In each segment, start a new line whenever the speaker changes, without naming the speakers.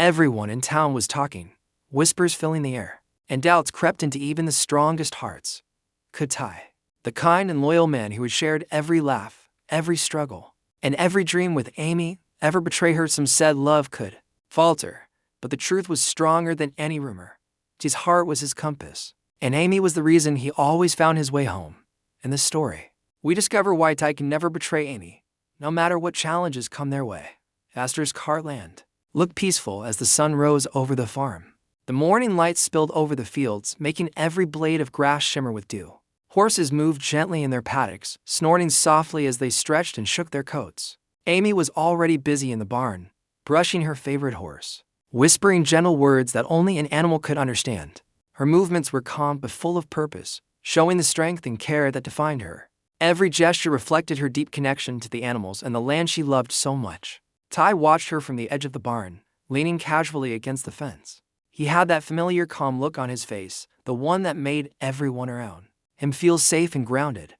Everyone in town was talking, whispers filling the air, and doubts crept into even the strongest hearts. Could Ty, the kind and loyal man who had shared every laugh, every struggle, and every dream with Amy, ever betray her? Some said love could falter, but the truth was stronger than any rumor. Ty's heart was his compass, and Amy was the reason he always found his way home. In this story, we discover why Ty can never betray Amy, no matter what challenges come their way. Heartland looked peaceful as the sun rose over the farm. The morning light spilled over the fields, making every blade of grass shimmer with dew. Horses moved gently in their paddocks, snorting softly as they stretched and shook their coats. Amy was already busy in the barn, brushing her favorite horse, whispering gentle words that only an animal could understand. Her movements were calm but full of purpose, showing the strength and care that defined her. Every gesture reflected her deep connection to the animals and the land she loved so much. Ty watched her from the edge of the barn, leaning casually against the fence. He had that familiar calm look on his face, the one that made everyone around him feel safe and grounded.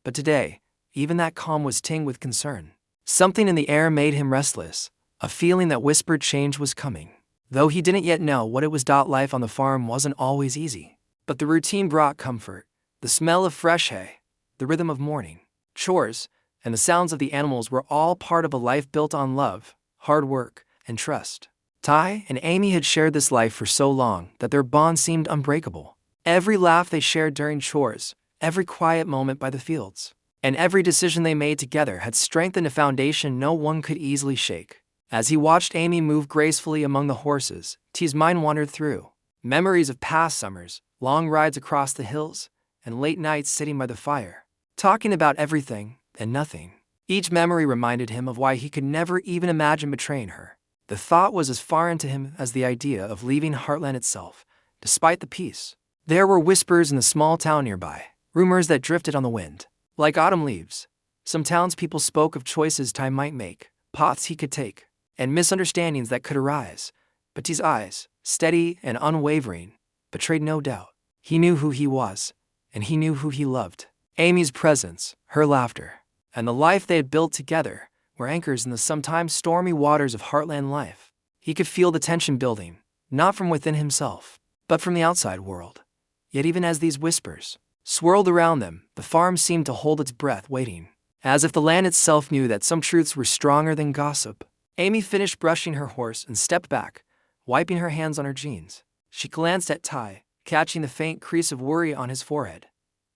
But today, even that calm was tinged with concern. Something in the air made him restless, a feeling that whispered change was coming. Though he didn't yet know what it was. Life on the farm wasn't always easy, but the routine brought comfort. The smell of fresh hay, the rhythm of morning chores, and the sounds of the animals were all part of a life built on love, hard work, and trust. Ty and Amy had shared this life for so long that their bond seemed unbreakable. Every laugh they shared during chores, every quiet moment by the fields, and every decision they made together had strengthened a foundation no one could easily shake. As he watched Amy move gracefully among the horses, Ty's mind wandered through memories of past summers, long rides across the hills, and late nights sitting by the fire, talking about everything and nothing. Each memory reminded him of why he could never even imagine betraying her. The thought was as foreign to him as the idea of leaving Heartland itself. Despite the peace, there were whispers in the small town nearby, rumors that drifted on the wind. Like autumn leaves, some townspeople spoke of choices Ty might make, paths he could take, and misunderstandings that could arise. But Ty's eyes, steady and unwavering, betrayed no doubt. He knew who he was, and he knew who he loved. Amy's presence, her laughter, and the life they had built together were anchors in the sometimes stormy waters of Heartland life. He could feel the tension building, not from within himself, but from the outside world. Yet even as these whispers swirled around them, the farm seemed to hold its breath, waiting, as if the land itself knew that some truths were stronger than gossip. Amy finished brushing her horse and stepped back, wiping her hands on her jeans. She glanced at Ty, catching the faint crease of worry on his forehead.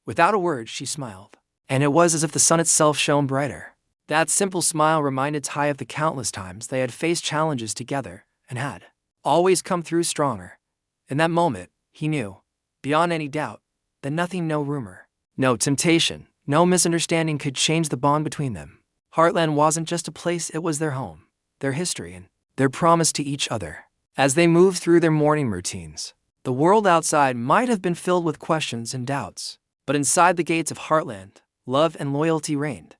Without a word, she smiled, and it was as if the sun itself shone brighter. That simple smile reminded Ty of the countless times they had faced challenges together and had always come through stronger. In that moment, he knew, beyond any doubt, that nothing, no rumor, no temptation, no misunderstanding could change the bond between them. Heartland wasn't just a place, it was their home, their history, and their promise to each other. As they moved through their morning routines, the world outside might have been filled with questions and doubts, but inside the gates of Heartland, love and loyalty reigned.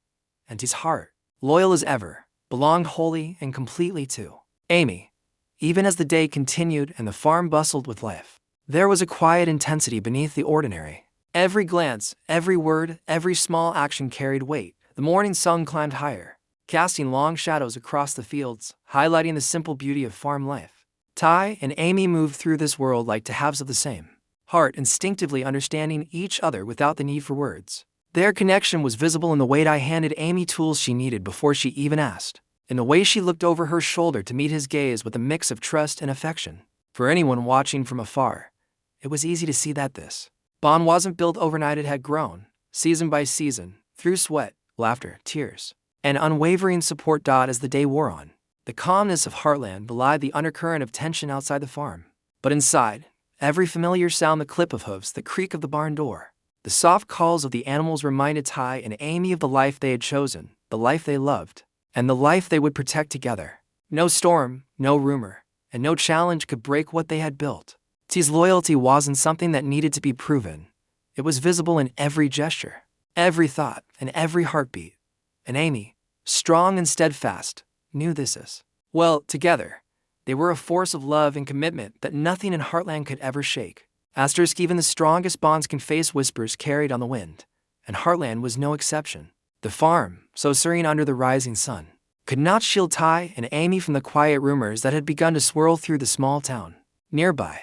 And his heart, loyal as ever, belonged wholly and completely to Amy. Even as the day continued and the farm bustled with life, there was a quiet intensity beneath the ordinary. Every glance, every word, every small action carried weight. The morning sun climbed higher, casting long shadows across the fields, highlighting the simple beauty of farm life. Ty and Amy moved through this world like two halves of the same heart, instinctively understanding each other without the need for words. Their connection was visible in the way Ty handed Amy tools she needed before she even asked, in the way she looked over her shoulder to meet his gaze with a mix of trust and affection. For anyone watching from afar, it was easy to see that this bond wasn't built overnight. It had grown, season by season, through sweat, laughter, tears, and unwavering support. As the day wore on, the calmness of Heartland belied the undercurrent of tension outside the farm. But inside, every familiar sound, the clip of hooves, the creak of the barn door, the soft calls of the animals reminded Ty and Amy of the life they had chosen, the life they loved, and the life they would protect together. No storm, no rumor, and no challenge could break what they had built. Ty's loyalty wasn't something that needed to be proven. It was visible in every gesture, every thought, and every heartbeat. And Amy, strong and steadfast, knew this as well. Together, they were a force of love and commitment that nothing in Heartland could ever shake. Even the strongest bonds can face whispers carried on the wind, and Heartland was no exception. The farm, so serene under the rising sun, could not shield Ty and Amy from the quiet rumors that had begun to swirl through the small town nearby.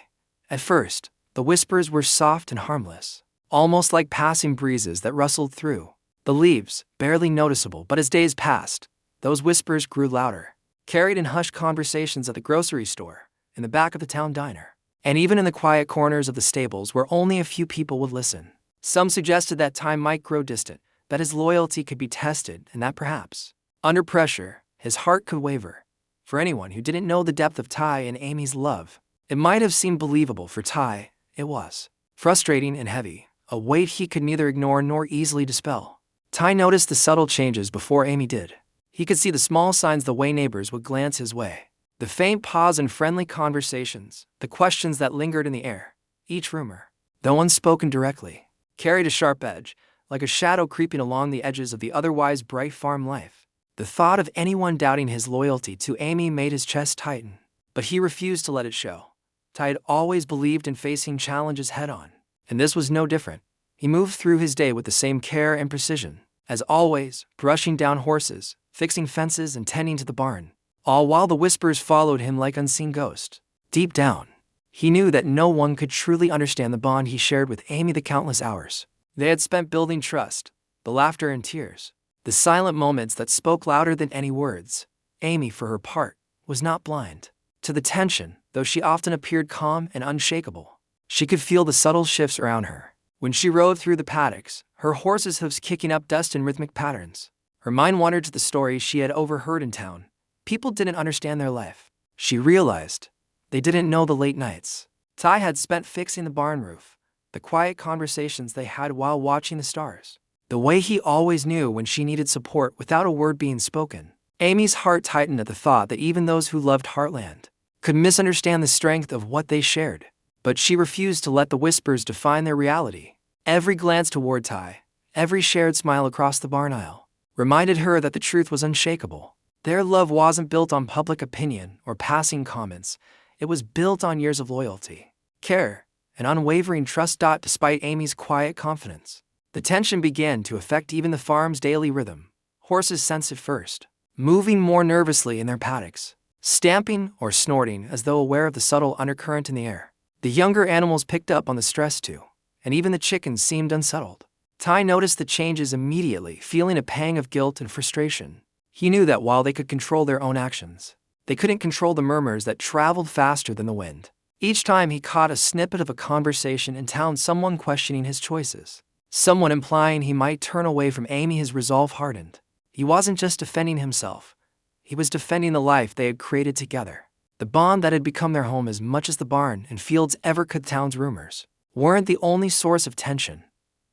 At first, the whispers were soft and harmless, almost like passing breezes that rustled through the leaves, barely noticeable. But as days passed, those whispers grew louder, carried in hushed conversations at the grocery store, in the back of the town diner, and even in the quiet corners of the stables where only a few people would listen. Some suggested that Ty might grow distant, that his loyalty could be tested, and that perhaps, under pressure, his heart could waver. For anyone who didn't know the depth of Ty and Amy's love, it might have seemed believable. For Ty, it was frustrating and heavy, a weight he could neither ignore nor easily dispel. Ty noticed the subtle changes before Amy did. He could see the small signs, the way neighbors would glance his way, the faint pause in friendly conversations, the questions that lingered in the air. Each rumor, though unspoken directly, carried a sharp edge, like a shadow creeping along the edges of the otherwise bright farm life. The thought of anyone doubting his loyalty to Amy made his chest tighten, but he refused to let it show. Ty had always believed in facing challenges head-on, and this was no different. He moved through his day with the same care and precision, as always, brushing down horses, fixing fences, and tending to the barn, all while the whispers followed him like unseen ghosts. Deep down, he knew that no one could truly understand the bond he shared with Amy. The countless hours they had spent building trust, the laughter and tears, the silent moments that spoke louder than any words. Amy, for her part, was not blind to the tension, though she often appeared calm and unshakable. She could feel the subtle shifts around her. When she rode through the paddocks, her horse's hooves kicking up dust in rhythmic patterns, her mind wandered to the stories she had overheard in town. People didn't understand their life. She realized they didn't know the late nights Ty had spent fixing the barn roof, the quiet conversations they had while watching the stars, the way he always knew when she needed support without a word being spoken. Amy's heart tightened at the thought that even those who loved Heartland could misunderstand the strength of what they shared. But she refused to let the whispers define their reality. Every glance toward Ty, every shared smile across the barn aisle, reminded her that the truth was unshakable. Their love wasn't built on public opinion or passing comments. It was built on years of loyalty, care, and unwavering trust. Despite Amy's quiet confidence, the tension began to affect even the farm's daily rhythm. Horses sensed it first, moving more nervously in their paddocks, stamping or snorting as though aware of the subtle undercurrent in the air. The younger animals picked up on the stress too, and even the chickens seemed unsettled. Ty noticed the changes immediately, feeling a pang of guilt and frustration. He knew that while they could control their own actions, they couldn't control the murmurs that traveled faster than the wind. Each time he caught a snippet of a conversation in town, someone questioning his choices, someone implying he might turn away from Amy, his resolve hardened. He wasn't just defending himself, he was defending the life they had created together. The bond that had become their home as much as the barn and fields ever could. Town's rumors weren't the only source of tension.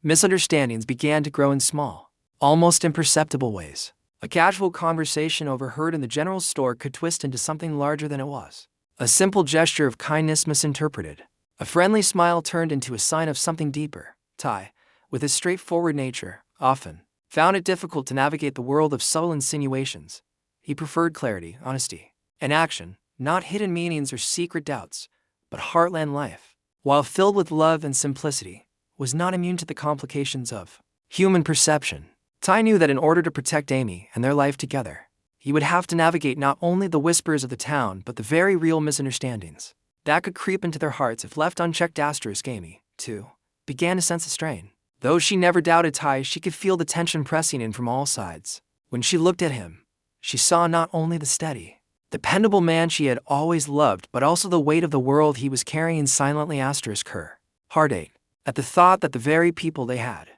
Misunderstandings began to grow in small, almost imperceptible ways. A casual conversation overheard in the general store could twist into something larger than it was. A simple gesture of kindness misinterpreted. A friendly smile turned into a sign of something deeper. Ty, with his straightforward nature, often found it difficult to navigate the world of subtle insinuations. He preferred clarity, honesty, and action. Not hidden meanings or secret doubts, but Heartland life, while filled with love and simplicity, was not immune to the complications of human perception. Ty knew that in order to protect Amy and their life together, he would have to navigate not only the whispers of the town but the very real misunderstandings that could creep into their hearts if left unchecked. Amy, too, began to sense a strain. Though she never doubted Ty, she could feel the tension pressing in from all sides. When she looked at him, she saw not only the steady, dependable man she had always loved, but also the weight of the world he was carrying silently. Her heart ached at the thought that the very people they had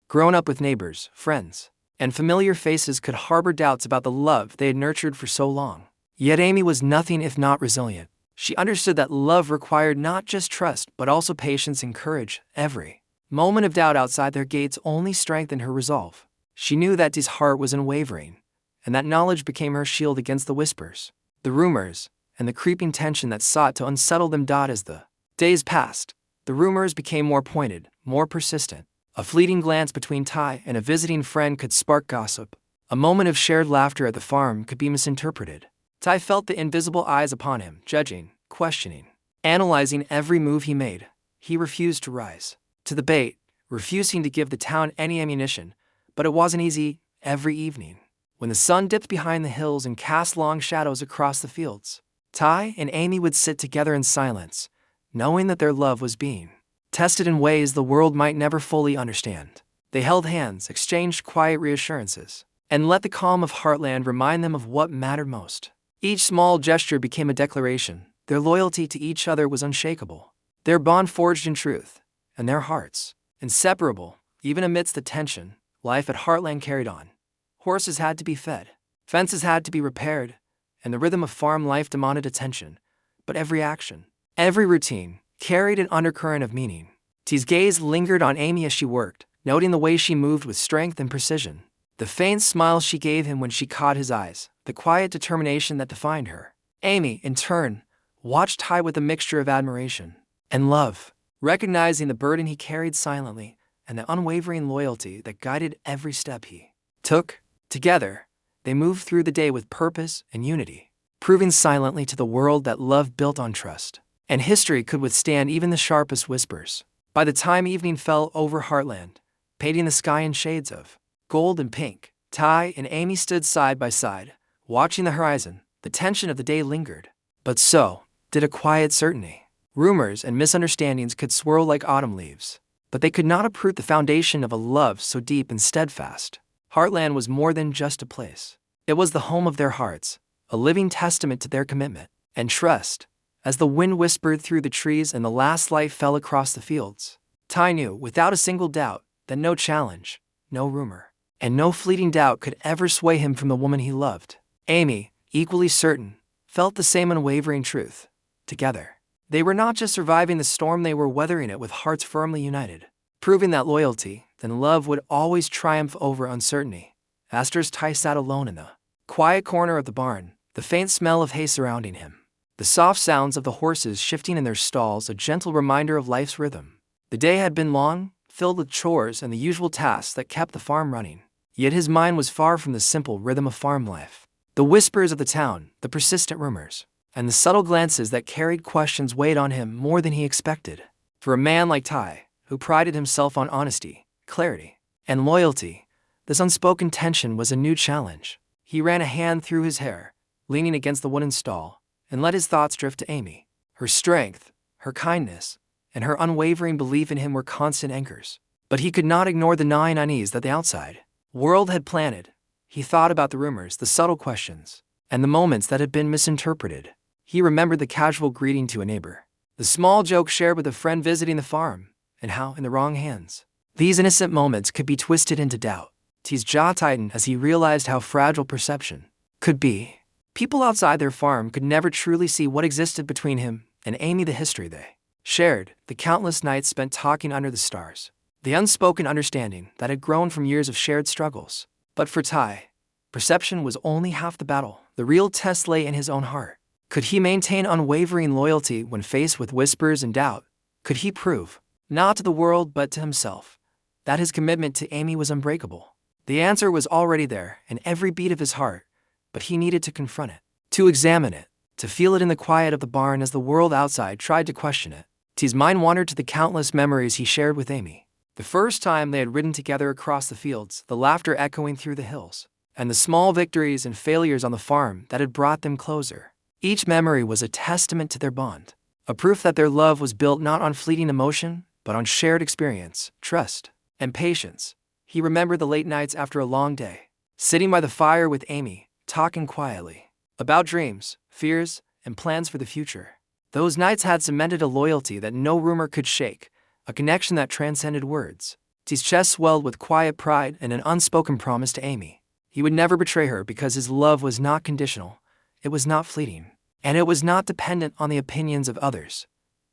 grown up with, neighbors, friends, and familiar faces, could harbor doubts about the love they had nurtured for so long. Yet Amy was nothing if not resilient. She understood that love required not just trust but also patience and courage. Every moment of doubt outside their gates only strengthened her resolve. She knew that Ty's heart was unwavering, and that knowledge became her shield against the whispers, the rumors, and the creeping tension that sought to unsettle them. As the days passed, the rumors became more pointed, more persistent. A fleeting glance between Ty and a visiting friend could spark gossip. A moment of shared laughter at the farm could be misinterpreted. Ty felt the invisible eyes upon him, judging, questioning, analyzing every move he made. He refused to rise to the bait, refusing to give the town any ammunition, but it wasn't easy. Every evening, when the sun dipped behind the hills and cast long shadows across the fields, Ty and Amy would sit together in silence, knowing that their love was being tested in ways the world might never fully understand. They held hands, exchanged quiet reassurances, and let the calm of Heartland remind them of what mattered most. Each small gesture became a declaration. Their loyalty to each other was unshakable, their bond forged in truth, and their hearts inseparable. Even amidst the tension, life at Heartland carried on. Horses had to be fed, fences had to be repaired, and the rhythm of farm life demanded attention. But every action, every routine, carried an undercurrent of meaning. T's gaze lingered on Amy as she worked, noting the way she moved with strength and precision. The faint smile she gave him when she caught his eyes, the quiet determination that defined her. Amy, in turn, watched Ty with a mixture of admiration and love, recognizing the burden he carried silently and the unwavering loyalty that guided every step he took. Together, they moved through the day with purpose and unity, proving silently to the world that love built on trust and history could withstand even the sharpest whispers. By the time evening fell over Heartland, painting the sky in shades of gold and pink, Ty and Amy stood side by side, watching the horizon. The tension of the day lingered, but so did a quiet certainty. Rumors and misunderstandings could swirl like autumn leaves, but they could not uproot the foundation of a love so deep and steadfast. Heartland was more than just a place. It was the home of their hearts, a living testament to their commitment and trust. As the wind whispered through the trees and the last light fell across the fields, Ty knew, without a single doubt, that no challenge, no rumor, and no fleeting doubt could ever sway him from the woman he loved. Amy, equally certain, felt the same unwavering truth. Together, they were not just surviving the storm, they were weathering it with hearts firmly united, proving that loyalty and love would always triumph over uncertainty. As Ty sat alone in the quiet corner of the barn, the faint smell of hay surrounding him, the soft sounds of the horses shifting in their stalls, a gentle reminder of life's rhythm. The day had been long, filled with chores and the usual tasks that kept the farm running. Yet his mind was far from the simple rhythm of farm life. The whispers of the town, the persistent rumors, and the subtle glances that carried questions weighed on him more than he expected. For a man like Ty, who prided himself on honesty, clarity, and loyalty, this unspoken tension was a new challenge. He ran a hand through his hair, leaning against the wooden stall, and let his thoughts drift to Amy. Her strength, her kindness, and her unwavering belief in him were constant anchors. But he could not ignore the gnawing unease that the outside world had planted. He thought about the rumors, the subtle questions, and the moments that had been misinterpreted. He remembered the casual greeting to a neighbor, the small joke shared with a friend visiting the farm, and how, in the wrong hands, these innocent moments could be twisted into doubt. T's jaw tightened as he realized how fragile perception could be. People outside their farm could never truly see what existed between him and Amy, the history they shared, the countless nights spent talking under the stars, the unspoken understanding that had grown from years of shared struggles. But for Ty, perception was only half the battle. The real test lay in his own heart. Could he maintain unwavering loyalty when faced with whispers and doubt? Could he prove, not to the world but to himself, that his commitment to Amy was unbreakable? The answer was already there in every beat of his heart, but he needed to confront it, to examine it, to feel it in the quiet of the barn as the world outside tried to question it. T's mind wandered to the countless memories he shared with Amy. The first time they had ridden together across the fields, the laughter echoing through the hills, and the small victories and failures on the farm that had brought them closer. Each memory was a testament to their bond, a proof that their love was built not on fleeting emotion, but on shared experience, trust, and patience. He remembered the late nights after a long day, sitting by the fire with Amy, talking quietly about dreams, fears, and plans for the future. Those nights had cemented a loyalty that no rumor could shake, a connection that transcended words. T's chest swelled with quiet pride and an unspoken promise to Amy. He would never betray her because his love was not conditional, it was not fleeting, and it was not dependent on the opinions of others.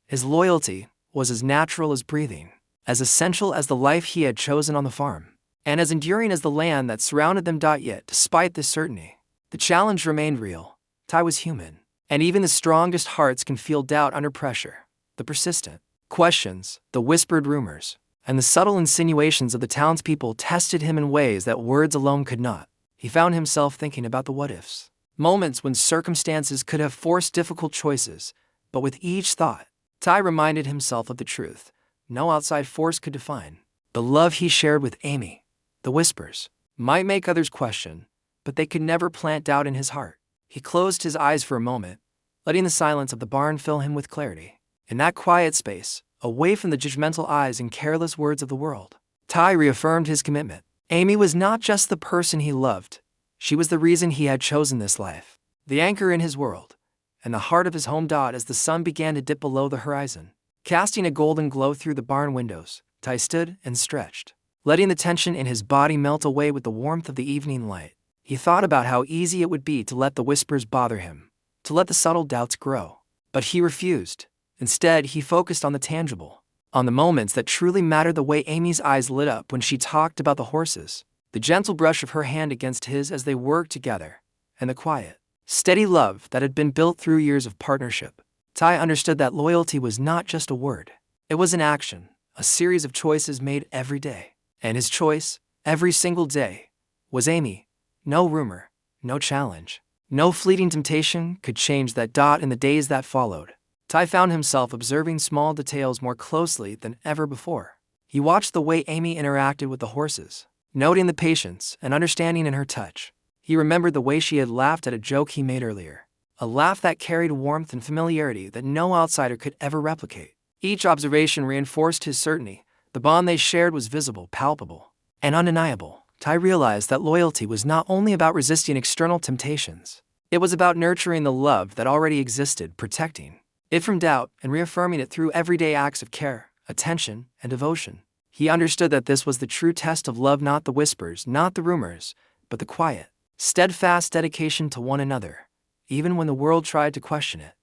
His loyalty was as natural as breathing, as essential as the life he had chosen on the farm, and as enduring as the land that surrounded them. Yet, despite this certainty, the challenge remained real. Ty was human, and even the strongest hearts can feel doubt under pressure. The persistent questions, the whispered rumors, and the subtle insinuations of the townspeople tested him in ways that words alone could not. He found himself thinking about the what-ifs, moments when circumstances could have forced difficult choices, but with each thought, Ty reminded himself of the truth no outside force could define. The love he shared with Amy, the whispers, might make others question, but they could never plant doubt in his heart. He closed his eyes for a moment, letting the silence of the barn fill him with clarity. In that quiet space, away from the judgmental eyes and careless words of the world, Ty reaffirmed his commitment. Amy was not just the person he loved, she was the reason he had chosen this life, the anchor in his world, and the heart of his home. As the sun began to dip below the horizon, casting a golden glow through the barn windows, Ty stood and stretched, letting the tension in his body melt away with the warmth of the evening light. He thought about how easy it would be to let the whispers bother him, to let the subtle doubts grow. But he refused. Instead, he focused on the tangible, on the moments that truly mattered. The way Amy's eyes lit up when she talked about the horses, the gentle brush of her hand against his as they worked together, and the quiet, steady love that had been built through years of partnership. Ty understood that loyalty was not just a word. It was an action, a series of choices made every day. And his choice, every single day, was Amy. No rumor, no challenge, no fleeting temptation could change that. In the days that followed, Ty found himself observing small details more closely than ever before. He watched the way Amy interacted with the horses, noting the patience and understanding in her touch. He remembered the way she had laughed at a joke he made earlier, a laugh that carried warmth and familiarity that no outsider could ever replicate. Each observation reinforced his certainty. The bond they shared was visible, palpable, and undeniable. Ty realized that loyalty was not only about resisting external temptations, it was about nurturing the love that already existed, protecting it from doubt and reaffirming it through everyday acts of care, attention, and devotion. He understood that this was the true test of love, not the whispers, not the rumors, but the quiet, steadfast dedication to one another, even when the world tried to question it.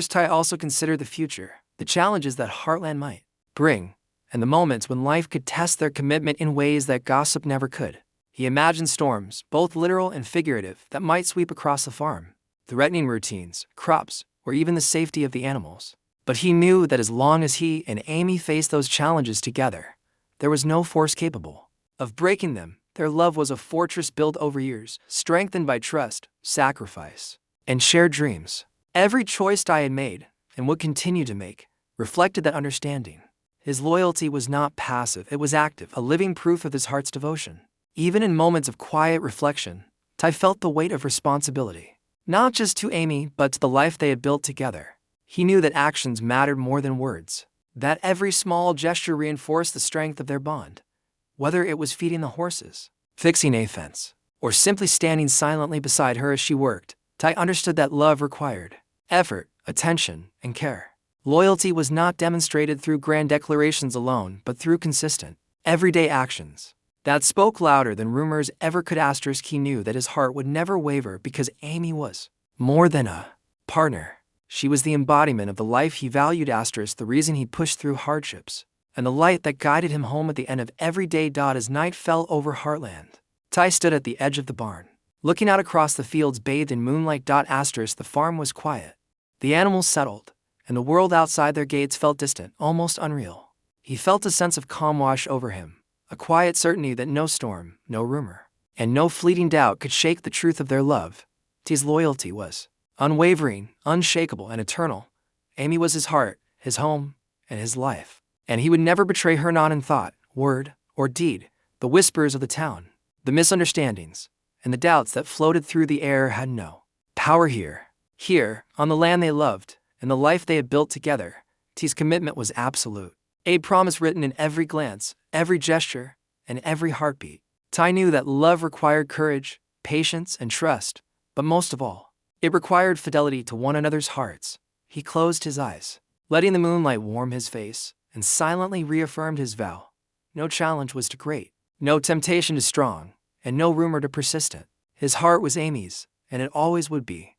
Ty also considered the future, the challenges that Heartland might bring, and the moments when life could test their commitment in ways that gossip never could. He imagined storms, both literal and figurative, that might sweep across the farm, threatening routines, crops, or even the safety of the animals. But he knew that as long as he and Amy faced those challenges together, there was no force capable of breaking them. Their love was a fortress built over years, strengthened by trust, sacrifice, and shared dreams. Every choice Ty had made, and would continue to make, reflected that understanding. His loyalty was not passive, it was active, a living proof of his heart's devotion. Even in moments of quiet reflection, Ty felt the weight of responsibility, not just to Amy, but to the life they had built together. He knew that actions mattered more than words, that every small gesture reinforced the strength of their bond. Whether it was feeding the horses, fixing a fence, or simply standing silently beside her as she worked, Ty understood that love required effort, attention, and care. Loyalty was not demonstrated through grand declarations alone, but through consistent, everyday actions that spoke louder than rumors ever could. He knew that his heart would never waver because Amy was more than a partner. She was the embodiment of the life he valued. The reason he pushed through hardships, and the light that guided him home at the end of every day. As night fell over Heartland, Ty stood at the edge of the barn, looking out across the fields bathed in moonlight. The farm was quiet, the animals settled, and the world outside their gates felt distant, almost unreal. He felt a sense of calm wash over him, a quiet certainty that no storm, no rumor, and no fleeting doubt could shake the truth of their love. Ty's loyalty was unwavering, unshakable, and eternal. Amy was his heart, his home, and his life, and he would never betray her, not in thought, word, or deed. The whispers of the town, the misunderstandings, and the doubts that floated through the air had no power here. Here, on the land they loved, and the life they had built together, Ty's commitment was absolute. A promise written in every glance, every gesture, and every heartbeat. Ty knew that love required courage, patience, and trust, but most of all, it required fidelity to one another's hearts. He closed his eyes, letting the moonlight warm his face, and silently reaffirmed his vow. No challenge was too great, no temptation too strong, and no rumor too persistent. His heart was Amy's, and it always would be.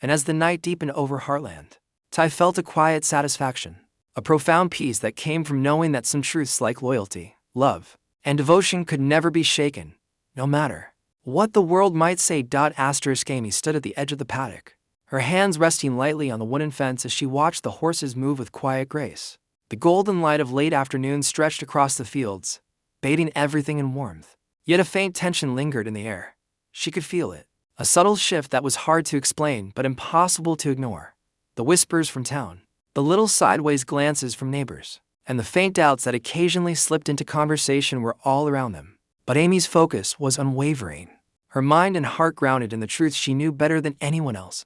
And as the night deepened over Heartland, Ty felt a quiet satisfaction, a profound peace that came from knowing that some truths like loyalty, love, and devotion could never be shaken, no matter what the world might say. Amy stood at the edge of the paddock, her hands resting lightly on the wooden fence as she watched the horses move with quiet grace. The golden light of late afternoon stretched across the fields, bathing everything in warmth. Yet a faint tension lingered in the air. She could feel it, a subtle shift that was hard to explain but impossible to ignore. The whispers from town, the little sideways glances from neighbors, and the faint doubts that occasionally slipped into conversation were all around them. But Amy's focus was unwavering. her mind and heart grounded in the truth she knew better than anyone else.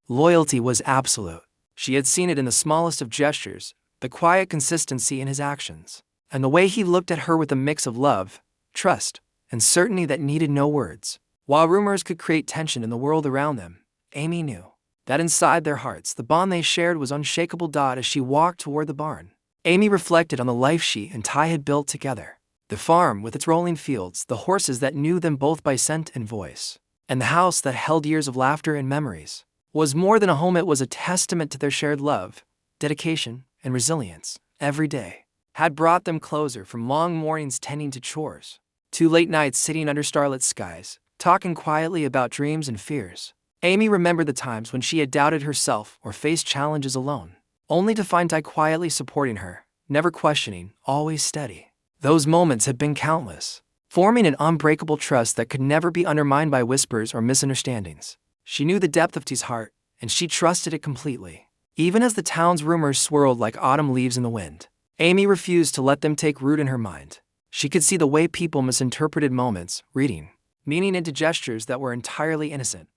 Loyalty was absolute. She had seen it in the smallest of gestures, the quiet consistency in his actions, and the way he looked at her with a mix of love, trust, and certainty that needed no words. While rumors could create tension in the world around them, Amy knew that inside their hearts the bond they shared was unshakable. As she walked toward the barn, Amy reflected on the life she and Ty had built together. The farm with its rolling fields, the horses that knew them both by scent and voice, and the house that held years of laughter and memories, was more than a home. It was a testament to their shared love, dedication, and resilience. Every day had brought them closer, from long mornings tending to chores, to late nights sitting under starlit skies, talking quietly about dreams and fears. Amy remembered the times when she had doubted herself or faced challenges alone, only to find Ty quietly supporting her, never questioning, always steady. Those moments had been countless, forming an unbreakable trust that could never be undermined by whispers or misunderstandings. She knew the depth of Ty's heart, and she trusted it completely. Even as the town's rumors swirled like autumn leaves in the wind, Amy refused to let them take root in her mind. She could see the way people misinterpreted moments, reading meaning into gestures that were entirely innocent.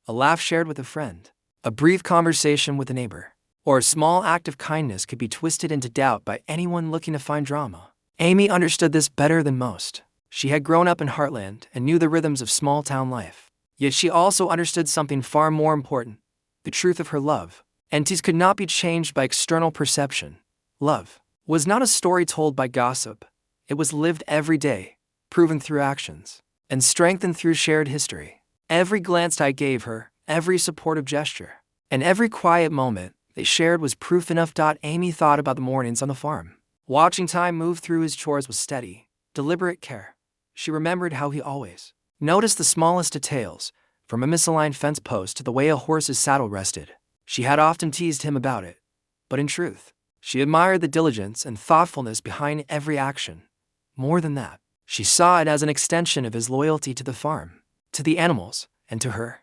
A laugh shared with a friend, a brief conversation with a neighbor, or a small act of kindness could be twisted into doubt by anyone looking to find drama. Amy understood this better than most. She had grown up in Heartland and knew the rhythms of small-town life. Yet she also understood something far more important, the truth of her love. Entities could not be changed by external perception. Love was not a story told by gossip. It was lived every day, proven through actions, and strengthened through shared history. Every glance I gave her, every supportive gesture, and every quiet moment they shared was proof enough. Amy thought about the mornings on the farm, watching Ty move through his chores with steady, deliberate care. She remembered how he always noticed the smallest details, from a misaligned fence post to the way a horse's saddle rested. She had often teased him about it, but in truth, she admired the diligence and thoughtfulness behind every action. More than that, she saw it as an extension of his loyalty to the farm, to the animals, and to her.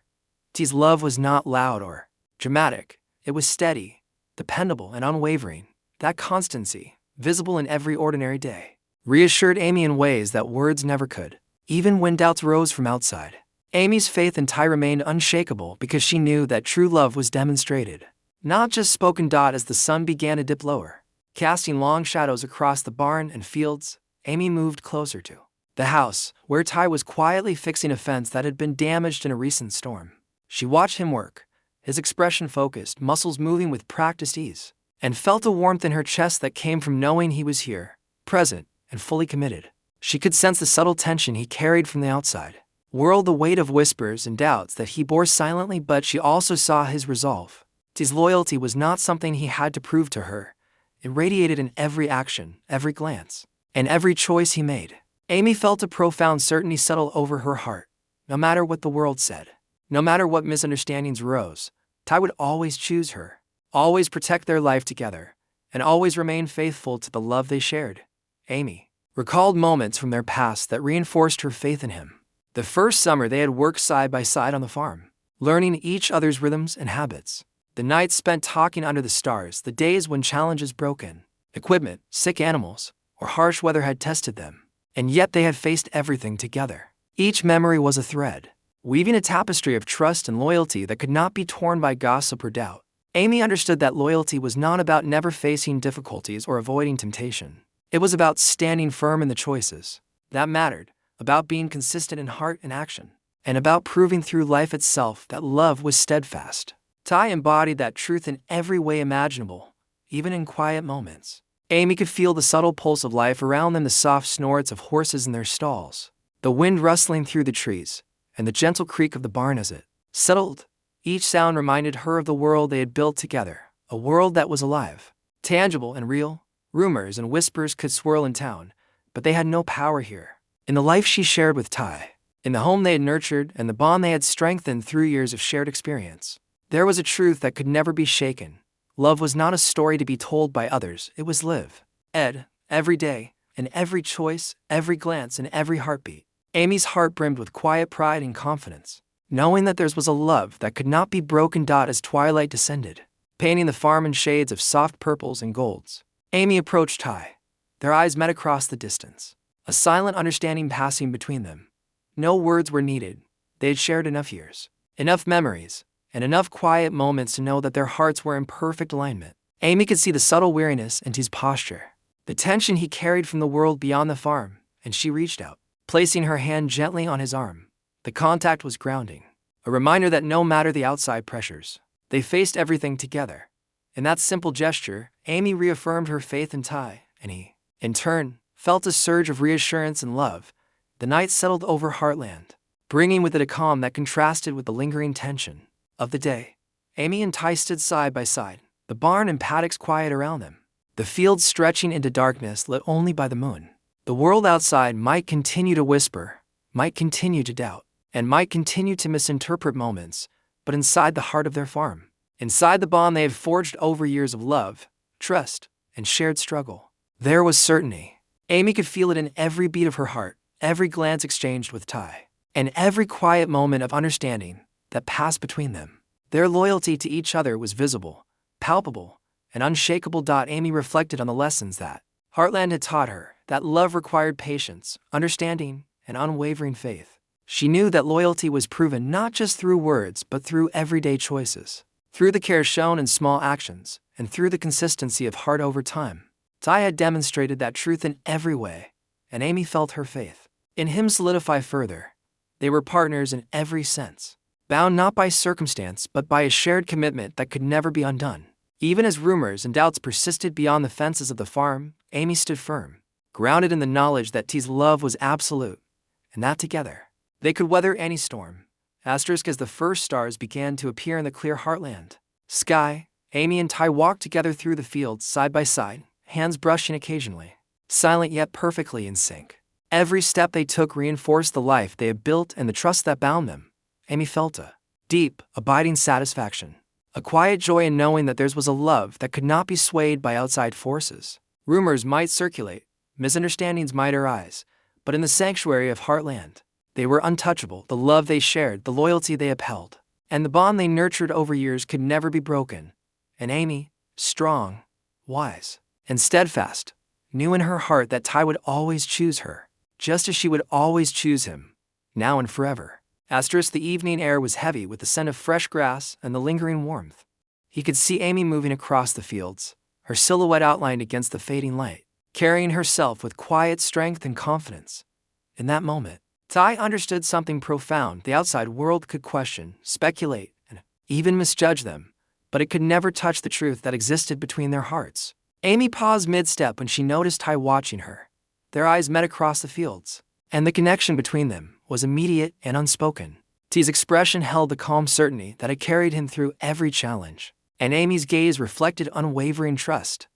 Ty's love was not loud or dramatic. It was steady, dependable, and unwavering. That constancy, visible in every ordinary day, reassured Amy in ways that words never could. Even when doubts rose from outside, Amy's faith in Ty remained unshakable because she knew that true love was demonstrated, not just spoken. As the sun began to dip lower, casting long shadows across the barn and fields, Amy moved closer to the house, where Ty was quietly fixing a fence that had been damaged in a recent storm. She watched him work, his expression focused, muscles moving with practiced ease, and felt a warmth in her chest that came from knowing he was here, present, and fully committed. She could sense the subtle tension he carried from the outside world, the weight of whispers and doubts that he bore silently, but she also saw his resolve. His loyalty was not something he had to prove to her. It radiated in every action, every glance, and every choice he made. Amy felt a profound certainty settle over her heart. No matter what the world said, no matter what misunderstandings rose, Ty would always choose her, always protect their life together, and always remain faithful to the love they shared. Amy recalled moments from their past that reinforced her faith in him. The first summer they had worked side by side on the farm, learning each other's rhythms and habits. The nights spent talking under the stars, the days when challenges broken, equipment, sick animals, or harsh weather had tested them. And yet they had faced everything together. Each memory was a thread, weaving a tapestry of trust and loyalty that could not be torn by gossip or doubt. Amy understood that loyalty was not about never facing difficulties or avoiding temptation. It was about standing firm in the choices that mattered, about being consistent in heart and action, and about proving through life itself that love was steadfast. Ty embodied that truth in every way imaginable, even in quiet moments. Amy could feel the subtle pulse of life around them, the soft snorts of horses in their stalls, the wind rustling through the trees, and the gentle creak of the barn as it settled. Each sound reminded her of the world they had built together, a world that was alive, tangible and real. Rumors and whispers could swirl in town, but they had no power here. In the life she shared with Ty, in the home they had nurtured, and the bond they had strengthened through years of shared experience, there was a truth that could never be shaken. Love was not a story to be told by others, it was lived, every day, in every choice, every glance, and every heartbeat. Amy's heart brimmed with quiet pride and confidence, knowing that theirs was a love that could not be broken. As twilight descended, painting the farm in shades of soft purples and golds, Amy approached Ty. Their eyes met across the distance, a silent understanding passing between them. No words were needed, They had shared enough years, enough memories, and enough quiet moments to know that their hearts were in perfect alignment. Amy could see the subtle weariness in T's posture, the tension he carried from the world beyond the farm, and she reached out, placing her hand gently on his arm. The contact was grounding, a reminder that no matter the outside pressures, they faced everything together. In that simple gesture, Amy reaffirmed her faith in Ty, and he, in turn, felt a surge of reassurance and love. The night settled over Heartland, bringing with it a calm that contrasted with the lingering tension of the day. Amy and Ty stood side by side, the barn and paddocks quiet around them, the fields stretching into darkness lit only by the moon. The world outside might continue to whisper, might continue to doubt, and might continue to misinterpret moments, but inside the heart of their farm, inside the bond they had forged over years of love, trust, and shared struggle, there was certainty. Amy could feel it in every beat of her heart, every glance exchanged with Ty, and every quiet moment of understanding that passed between them. Their loyalty to each other was visible, palpable, and unshakable. Amy reflected on the lessons that Heartland had taught her, that love required patience, understanding, and unwavering faith. She knew that loyalty was proven not just through words but through everyday choices, through the care shown in small actions, and through the consistency of heart over time. Ty had demonstrated that truth in every way, and Amy felt her faith in him solidify further. They were partners in every sense, bound not by circumstance but by a shared commitment that could never be undone. Even as rumors and doubts persisted beyond the fences of the farm, Amy stood firm, grounded in the knowledge that T's love was absolute, and that together, they could weather any storm. As the first stars began to appear in the clear Heartland sky, Amy and Ty walked together through the fields side by side, hands brushing occasionally, silent yet perfectly in sync. Every step they took reinforced the life they had built and the trust that bound them. Amy felt a deep, abiding satisfaction, a quiet joy in knowing that theirs was a love that could not be swayed by outside forces. Rumors might circulate, misunderstandings might arise, but in the sanctuary of Heartland, they were untouchable. The love they shared, the loyalty they upheld, and the bond they nurtured over years could never be broken. And Amy, strong, wise, and steadfast, knew in her heart that Ty would always choose her, just as she would always choose him, now and forever. The evening air was heavy with the scent of fresh grass and the lingering warmth. He could see Amy moving across the fields, her silhouette outlined against the fading light, carrying herself with quiet strength and confidence. In that moment, Ty understood something profound. The outside world could question, speculate, and even misjudge them, but it could never touch the truth that existed between their hearts. Amy paused mid-step when she noticed Ty watching her. Their eyes met across the fields, and the connection between them was immediate and unspoken. T's expression held the calm certainty that had carried him through every challenge, and Amy's gaze reflected unwavering trust.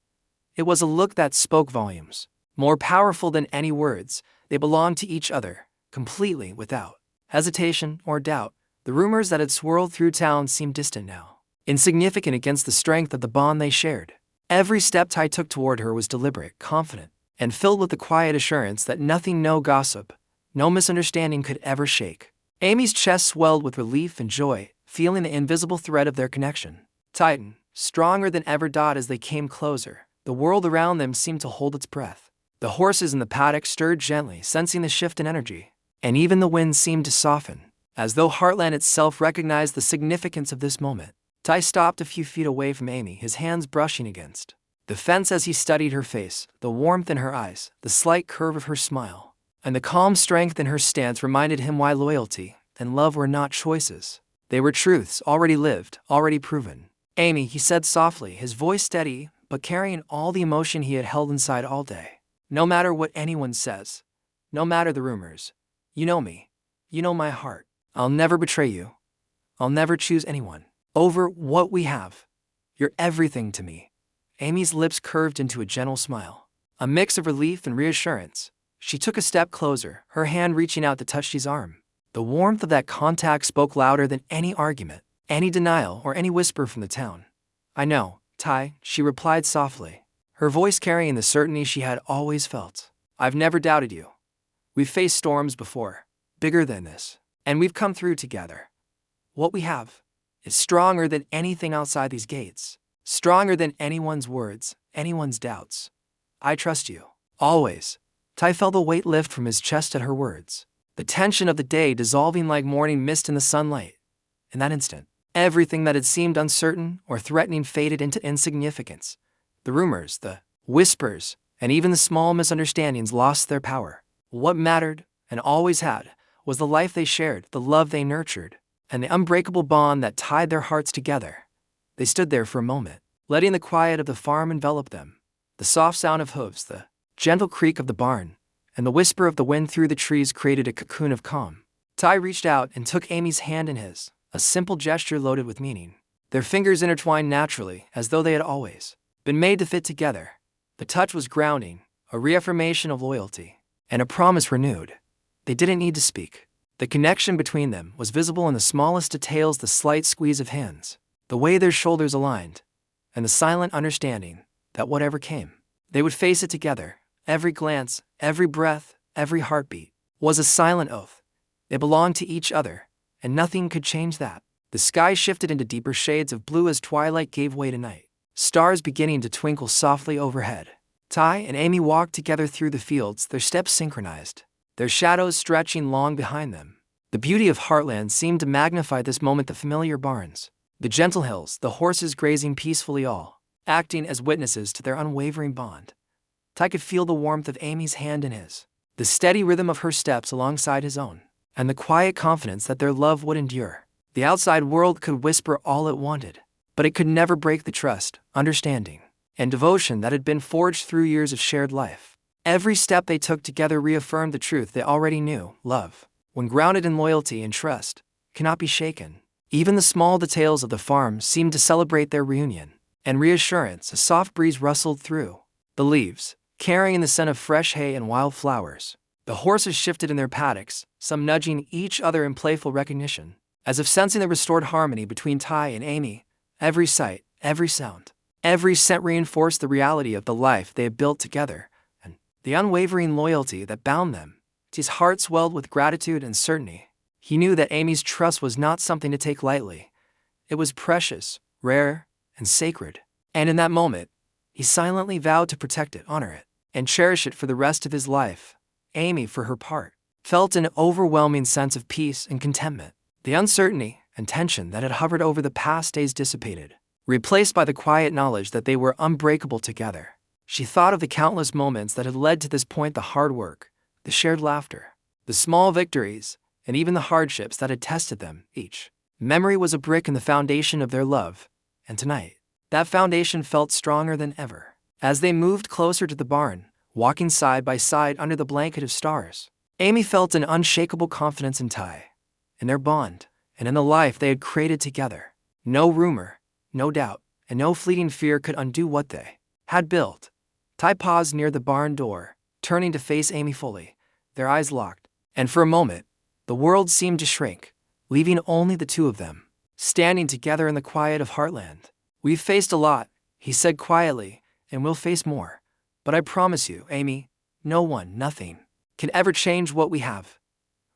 It was a look that spoke volumes. More powerful than any words, they belonged to each other, completely, without hesitation or doubt. The rumors that had swirled through town seemed distant now, insignificant against the strength of the bond they shared. Every step Ty took toward her was deliberate, confident, and filled with the quiet assurance that nothing, no gossip, no misunderstanding could ever shake. Amy's chest swelled with relief and joy, feeling the invisible thread of their connection tighten, stronger than ever. As they came closer, the world around them seemed to hold its breath. The horses in the paddock stirred gently, sensing the shift in energy, and even the wind seemed to soften, as though Heartland itself recognized the significance of this moment. Ty stopped a few feet away from Amy, his hands brushing against the fence as he studied her face. The warmth in her eyes, the slight curve of her smile, and the calm strength in her stance reminded him why loyalty and love were not choices. They were truths already lived, already proven. "Amy," he said softly, his voice steady, but carrying all the emotion he had held inside all day. "No matter what anyone says, no matter the rumors, you know me, you know my heart. I'll never betray you. I'll never choose anyone over what we have. You're everything to me." Amy's lips curved into a gentle smile, a mix of relief and reassurance. She took a step closer, her hand reaching out to touch his arm. The warmth of that contact spoke louder than any argument, any denial, or any whisper from the town. "I know, Ty," she replied softly, her voice carrying the certainty she had always felt. "I've never doubted you. We've faced storms before, bigger than this, and we've come through together. What we have is stronger than anything outside these gates, stronger than anyone's words, anyone's doubts. I trust you, always." Ty felt the weight lift from his chest at her words. the tension of the day dissolving like morning mist in the sunlight. In that instant, everything that had seemed uncertain or threatening faded into insignificance. The rumors, the whispers, and even the small misunderstandings lost their power. What mattered, and always had, was the life they shared, the love they nurtured, and the unbreakable bond that tied their hearts together. They stood there for a moment, letting the quiet of the farm envelop them. The soft sound of hooves, the gentle creak of the barn, and the whisper of the wind through the trees created a cocoon of calm. Ty reached out and took Amy's hand in his, a simple gesture loaded with meaning. Their fingers intertwined naturally, as though they had always been made to fit together. The touch was grounding, a reaffirmation of loyalty, and a promise renewed. They didn't need to speak. The connection between them was visible in the smallest details, the slight squeeze of hands, the way their shoulders aligned, and the silent understanding that whatever came, they would face it together. Every glance, every breath, every heartbeat was a silent oath. They belonged to each other, and nothing could change that. The sky shifted into deeper shades of blue as twilight gave way to night, stars beginning to twinkle softly overhead. Ty and Amy walked together through the fields, their steps synchronized, their shadows stretching long behind them. The beauty of Heartland seemed to magnify this moment, the familiar barns, the gentle hills, the horses grazing peacefully, all acting as witnesses to their unwavering bond. Ty could feel the warmth of Amy's hand in his, the steady rhythm of her steps alongside his own, and the quiet confidence that their love would endure. The outside world could whisper all it wanted, but it could never break the trust, understanding, and devotion that had been forged through years of shared life. Every step they took together reaffirmed the truth they already knew: love, when grounded in loyalty and trust, cannot be shaken. Even the small details of the farm seemed to celebrate their reunion, and reassurance. A soft breeze rustled through the leaves, carrying the scent of fresh hay and wild flowers. The horses shifted in their paddocks, some nudging each other in playful recognition, as if sensing the restored harmony between Ty and Amy. Every sight, every sound, every scent reinforced the reality of the life they had built together, and the unwavering loyalty that bound them. His heart swelled with gratitude and certainty. He knew that Amy's trust was not something to take lightly. It was precious, rare, and sacred. And in that moment, he silently vowed to protect it, honor it, and cherish it for the rest of his life. Amy, for her part, felt an overwhelming sense of peace and contentment. The uncertainty and tension that had hovered over the past days dissipated, replaced by the quiet knowledge that they were unbreakable together. She thought of the countless moments that had led to this point: the hard work, the shared laughter, the small victories, and even the hardships that had tested them. Each memory was a brick in the foundation of their love, and tonight, that foundation felt stronger than ever. As they moved closer to the barn, walking side by side under the blanket of stars, Amy felt an unshakable confidence in Ty, in their bond, and in the life they had created together. No rumor, no doubt, and no fleeting fear could undo what they had built. Ty paused near the barn door, turning to face Amy fully, their eyes locked, and for a moment, the world seemed to shrink, leaving only the two of them, standing together in the quiet of Heartland. "We've faced a lot," he said quietly, "and we'll face more. But I promise you, Amy, no one, nothing, can ever change what we have.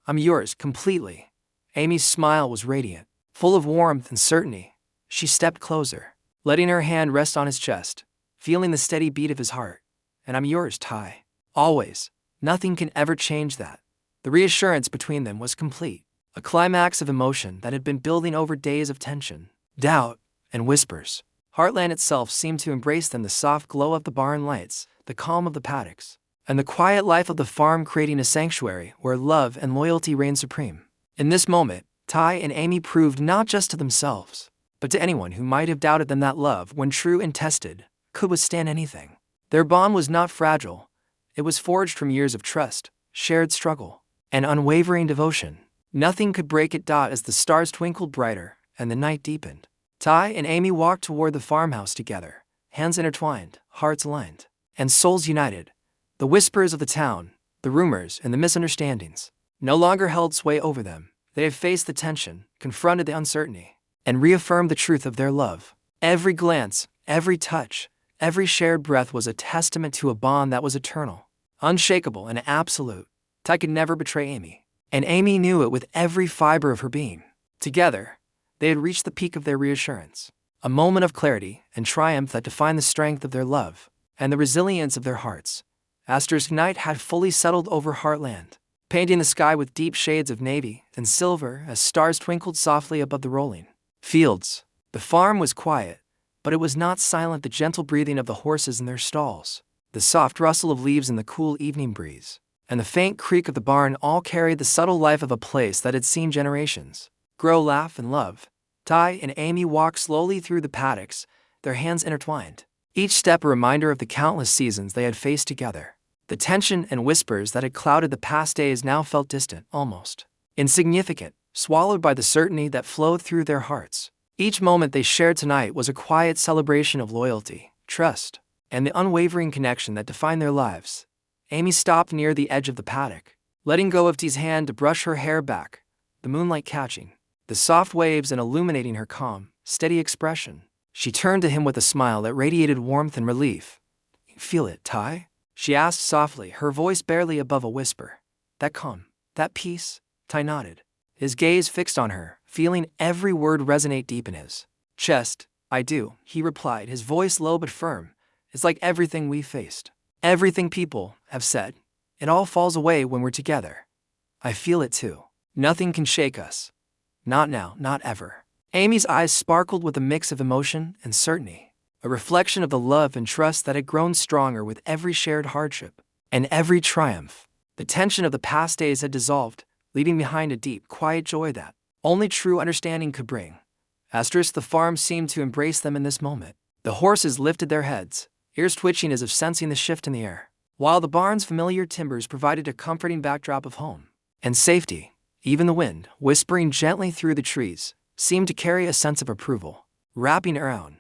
I'm yours completely." Amy's smile was radiant, full of warmth and certainty. She stepped closer, letting her hand rest on his chest, feeling the steady beat of his heart. "And I'm yours, Ty. Always. Nothing can ever change that." The reassurance between them was complete, a climax of emotion that had been building over days of tension, doubt, and whispers. Heartland itself seemed to embrace them, the soft glow of the barn lights, the calm of the paddocks, and the quiet life of the farm creating a sanctuary where love and loyalty reigned supreme. In this moment, Ty and Amy proved not just to themselves, but to anyone who might have doubted them that love, when true and tested, could withstand anything. Their bond was not fragile. It was forged from years of trust, shared struggle, and unwavering devotion. Nothing could break it. As the stars twinkled brighter and the night deepened, Ty and Amy walked toward the farmhouse together, hands intertwined, hearts aligned, and souls united. The whispers of the town, the rumors, and the misunderstandings no longer held sway over them. They had faced the tension, confronted the uncertainty, and reaffirmed the truth of their love. Every glance, every touch, every shared breath was a testament to a bond that was eternal, unshakable, and absolute. Ty could never betray Amy, and Amy knew it with every fiber of her being. Together, they had reached the peak of their reassurance, a moment of clarity and triumph that defined the strength of their love and the resilience of their hearts. Astor's night had fully settled over Heartland. painting the sky with deep shades of navy and silver as stars twinkled softly above the rolling fields. The farm was quiet, but it was not silent. The gentle breathing of the horses in their stalls, the soft rustle of leaves in the cool evening breeze, and the faint creak of the barn all carried the subtle life of a place that had seen generations grow, laugh, and love. Ty and Amy walked slowly through the paddocks, their hands intertwined, each step a reminder of the countless seasons they had faced together. The tension and whispers that had clouded the past days now felt distant, almost insignificant, swallowed by the certainty that flowed through their hearts. Each moment they shared tonight was a quiet celebration of loyalty, trust, and the unwavering connection that defined their lives. Amy stopped near the edge of the paddock, letting go of Ty's hand to brush her hair back, the moonlight catching the soft waves and illuminating her calm, steady expression. She turned to him with a smile that radiated warmth and relief. "Feel it, Ty?" she asked softly, her voice barely above a whisper. "That calm, that peace?" Ty nodded, his gaze fixed on her, feeling every word resonate deep in his chest. "I do," he replied, his voice low but firm. "It's like everything we've faced, everything people have said. It all falls away when we're together. I feel it too. Nothing can shake us. Not now, not ever." Amy's eyes sparkled with a mix of emotion and certainty, a reflection of the love and trust that had grown stronger with every shared hardship and every triumph. The tension of the past days had dissolved, leaving behind a deep, quiet joy that only true understanding could bring. The farm seemed to embrace them in this moment. The horses lifted their heads, ears twitching as if sensing the shift in the air, while the barn's familiar timbers provided a comforting backdrop of home and safety. Even the wind, whispering gently through the trees, seemed to carry a sense of approval, wrapping around